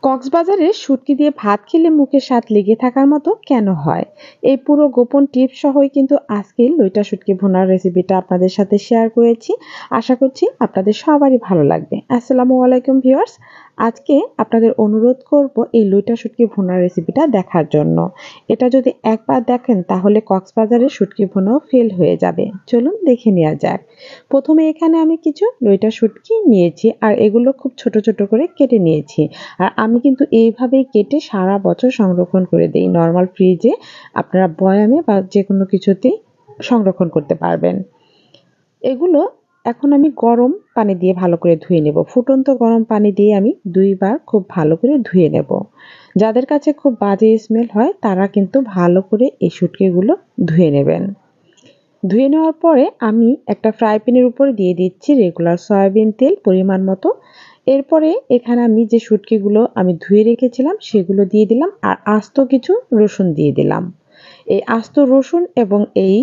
কক্সবাজারে শুটকি দিয়ে ভাত খেলে মুখে স্বাদ লেগে থাকার মতো কেন হয়? এই পুরো গোপন টিপস সহই কিন্তু আজকের লইটা শুটকি ভুনার রেসিপিটা আপনাদের সাথে শেয়ার করেছি। আশা করছি আপনাদের সবারই ভালো লাগবে। আসসালামু আলাইকুম ভিউয়ার্স। আজকে আপনাদের অনুরোধ করব এই লইটা শুটকি ভুনার রেসিপিটা দেখার জন্য। এটা যদি একবার দেখেন তাহলে কক্সবাজারের শুটকি ভুনাও ফেল হয়ে যাবে। চলুন দেখে নেওয়া যাক। প্রথমে এখানে আমি কিছু লইটা শুটকি নিয়েছি আর এগুলো খুব ছোট ছোট করে কেটে নিয়েছি। আর আমি কিন্তু এইভাবেই কেটে সারা বছর সংরক্ষণ করে দেই নরমাল ফ্রিজে। আপনারা বয়ামে বা যেকোনো কিছুতেই সংরক্ষণ করতে পারবেন। এগুলো এখন আমি গরম পানি দিয়ে ভালো করে ধুয়ে নেব। ফুটন্ত গরম পানি দিয়ে আমি ২ বার খুব ভালো করে ধুয়ে নেব। যাদের কাছে খুব বাজে স্মেল হয় তারা কিন্তু ভালো করে এই শুটকিগুলো ধুয়ে নেবেন। ধুয়ে নেওয়ার পরে আমি একটা ফ্রাই প্যানের উপরে দিয়ে দিচ্ছি রেগুলার সয়াবিন তেল পরিমাণ মতো। এরপরে এখানে আমি যে শুটকিগুলো আমি ধুয়ে রেখেছিলাম সেগুলো দিয়ে দিলাম আর আস্ত কিছু রসুন দিয়ে দিলাম। এই আস্ত রসুন এবং এই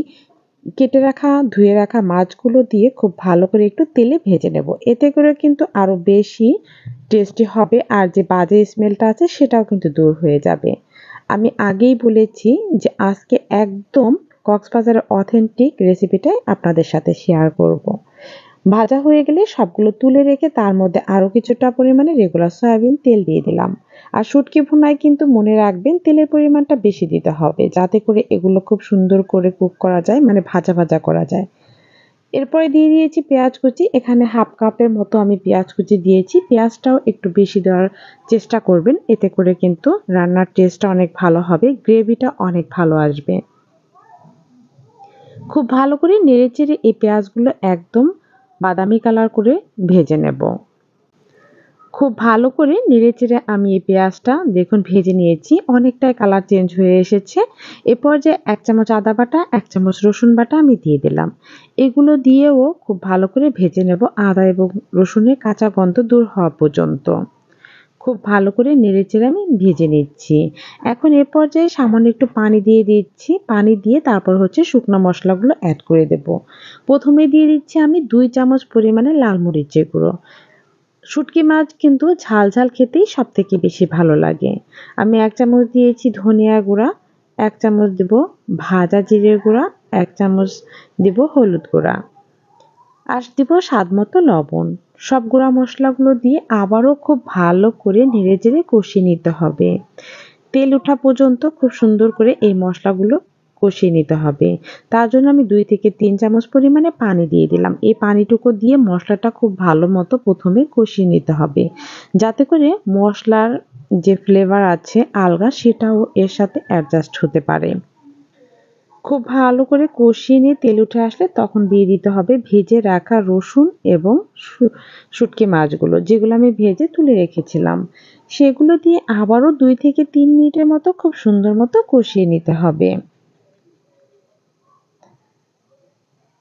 কেটে রাখা ধুয়ে রাখা মাছগুলো দিয়ে খুব ভালো করে একটু তেলে ভেজে নেব। এতে করে কিন্তু আরো বেশি টেস্টি হবে আর যে বাজে স্মেলটা আছে সেটাও কিন্তু দূর হয়ে যাবে। আমি আগেই বলেছি যে আজকে একদম কক্সবাজারের অথেন্টিক রেসিপিটাই আপনাদের সাথে শেয়ার করব। ভাজা হয়ে গেলে সবগুলো তুলে রেখে তার মধ্যে আরো কিছুটা পরিমাণে রেগুলার সয়াবিন তেল দিয়ে দিলাম। আর শুটকি ভুনায় কিন্তু মনে রাখবেন তেলের পরিমাণটা বেশি দিতে হবে যাতে করে এগুলো খুব সুন্দর করে কুক করা যায়, মানে ভাজা ভাজা করা যায়। এরপরে দিয়ে দিয়েছি পেঁয়াজ কুচি। এখানে হাফ কাপের মতো আমি পেঁয়াজ কুচি দিয়েছি। পেঁয়াজটাও একটু বেশি দেওয়ার চেষ্টা করবেন, এতে করে কিন্তু রান্নার টেস্টটা অনেক ভালো হবে, গ্রেভিটা অনেক ভালো আসবে। খুব ভালো করে নেড়েচেড়ে এই পেঁয়াজগুলো একদম বাদামি কালার করে ভেজে নেব। খুব ভালো করে নেড়েচেড়ে আমি এই পেঁয়াজটা দেখুন ভেজে নিয়েছি, অনেকটাই কালার চেঞ্জ হয়ে এসেছে। এ পর্যায়ে ১ চামচ আদা বাটা, ১ চামচ রসুন বাটা আমি দিয়ে দিলাম। এগুলো দিয়েও খুব ভালো করে ভেজে নেব আদা এবং রসুনের কাঁচা গন্ধ দূর হওয়া পর্যন্ত। খুব ভালো করে নেড়েচেড়ে আমি ভেজে নিচ্ছি। এখন এ পর্যায়ে সামান্য একটু পানি দিয়ে দিচ্ছি। পানি দিয়ে তারপর হচ্ছে শুকনো মশলাগুলো এড করে দেব। প্রথমে দিয়ে দিচ্ছি আমি ২ চামচ পরিমাণে লাল মরিচের গুঁড়ো। শুটকি মাছ কিন্তু ঝাল ঝাল খেতেই সবথেকে বেশি ভালো লাগে। আমি ১ চামচ দিয়েছি ধনিয়া গুঁড়া, ১ চামচ দেব ভাজা জিরের গুঁড়া, ১ চামচ দেব হলুদ গুঁড়া। আর দিব স্বাদ মতো লবণ। সব গুঁড়া মশলাগুলো দিয়ে আবারও খুব ভালো করে নেড়েচেড়ে কষিয়ে নিতে হবে। তেল ওঠা পর্যন্ত খুব সুন্দর করে এই মশলাগুলো কষিয়ে নিতে হবে। তার জন্য আমি ২ থেকে ৩ চামচ পরিমাণে পানি দিয়ে দিলাম। এই পানিটুকু দিয়ে মশলাটা খুব ভালো মতো প্রথমে কষিয়ে নিতে হবে। যাতে করে মশলার যে ফ্লেভার আছে আলগা সেটাও এর সাথে অ্যাডজাস্ট হতে পারে। খুব ভালো করে কষিয়ে নিয়ে তেল উঠে আসলে তখন দিয়ে দিতে হবে ভেজে রাখা রসুন এবং শুটকি মাছগুলো, যেগুলো আমি ভেজে তুলে রেখেছিলাম। সেগুলো দিয়ে আবারও ২ থেকে ৩ মিনিটের মতো খুব সুন্দর মতো কষিয়ে নিতে হবে।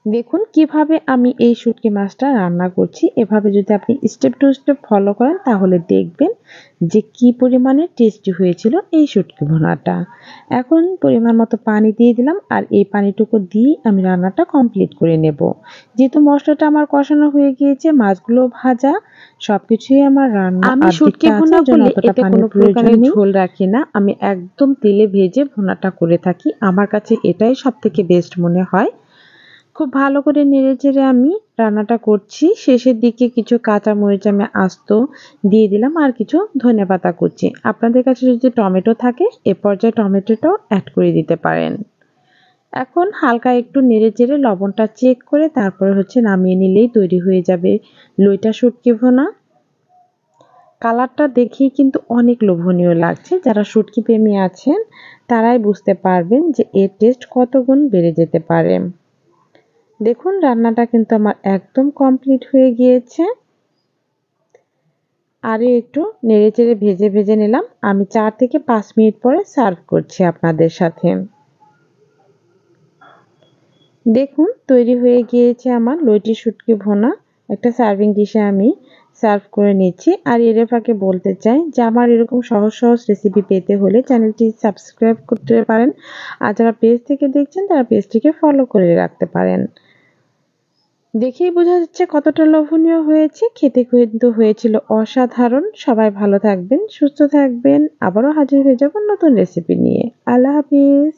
দেখুন কিভাবে আমি এই শুটকি মাছটা রান্না করছি। এভাবে যদি আপনি স্টেপ টু স্টেপ ফলো করেন তাহলে দেখবেন যে কি পরিমাণে টেস্টি হয়েছিল এই শুটকি ভুনাটা। এখন পরিমাণ মতো পানি দিয়ে দিলাম আর এই পানিটুকু দিয়েই আমি রান্নাটা কমপ্লিট করে নেব। যেহেতু মশলাটা আমার কষানো হয়ে গিয়েছে, মাছগুলো ভাজা, সবকিছুই আমার রান্না আমি আর্ধেকটা শুটকি আছে, ভুনা জন্য করলে অতটা এতে পানির কোনো প্রয়োজন প্রকারের নেই। ঝোল রাখি না। আমি একদম তেলে ভেজে ভুনাটা করে থাকি। আমার কাছে এটাই সবথেকে বেস্ট মনে হয়। খুব ভালো করে নেড়েচেড়ে আমি রান্নাটা করছি। শেষের দিকে কিছু কাঁচা মরিচ আমি আস্ত দিয়ে দিলাম আর কিছু ধনেপাতা কুচি। আপনাদের কাছে যদি টমেটো থাকে এ পর্যায়ে টমেটোটাও অ্যাড করে দিতে পারেন। এখন হালকা একটু নেড়েচেড়ে লবণটা চেক করে তারপরে হচ্ছে নামিয়ে নিলেই তৈরি হয়ে যাবে লইটা শুটকি ভুনা। কালারটা দেখেই কিন্তু অনেক লোভনীয় লাগছে। যারা শুটকি প্রেমী আছেন তারাই বুঝতে পারবেন যে এর টেস্ট কত গুণ বেড়ে যেতে পারে। দেখুন রান্নাটা কিন্তু আমার একদম কমপ্লিট হয়ে গিয়েছে। আরও একটু নেড়েচেড়ে ভেজে ভেজে নিলাম। আমি ৪ থেকে ৫ মিনিট পরে সার্ভ করছি আপনাদের সাথে। দেখুন তৈরি হয়ে গিয়েছে আমার লইটি শুটকি ভুনা। একটা সার্ভিং ডিশে আমি সার্ভ করে নিচ্ছি। আর এর ফাঁকে বলতে চাই যে আমার এরকম সহজ সহজ রেসিপি পেতে হলে চ্যানেলটি সাবস্ক্রাইব করতে পারেন। আর যারা পেজ থেকে দেখছেন তারা পেজটিকে ফলো করে রাখতে পারেন। দেখেই বোঝা যাচ্ছে কতটা লোভনীয় হয়েছে। খেতে কিন্তু হয়েছিল অসাধারণ। সবাই ভালো থাকবেন, সুস্থ থাকবেন। আবারও হাজির হয়ে যাব নতুন রেসিপি নিয়ে। আল্লাহ হাফিজ।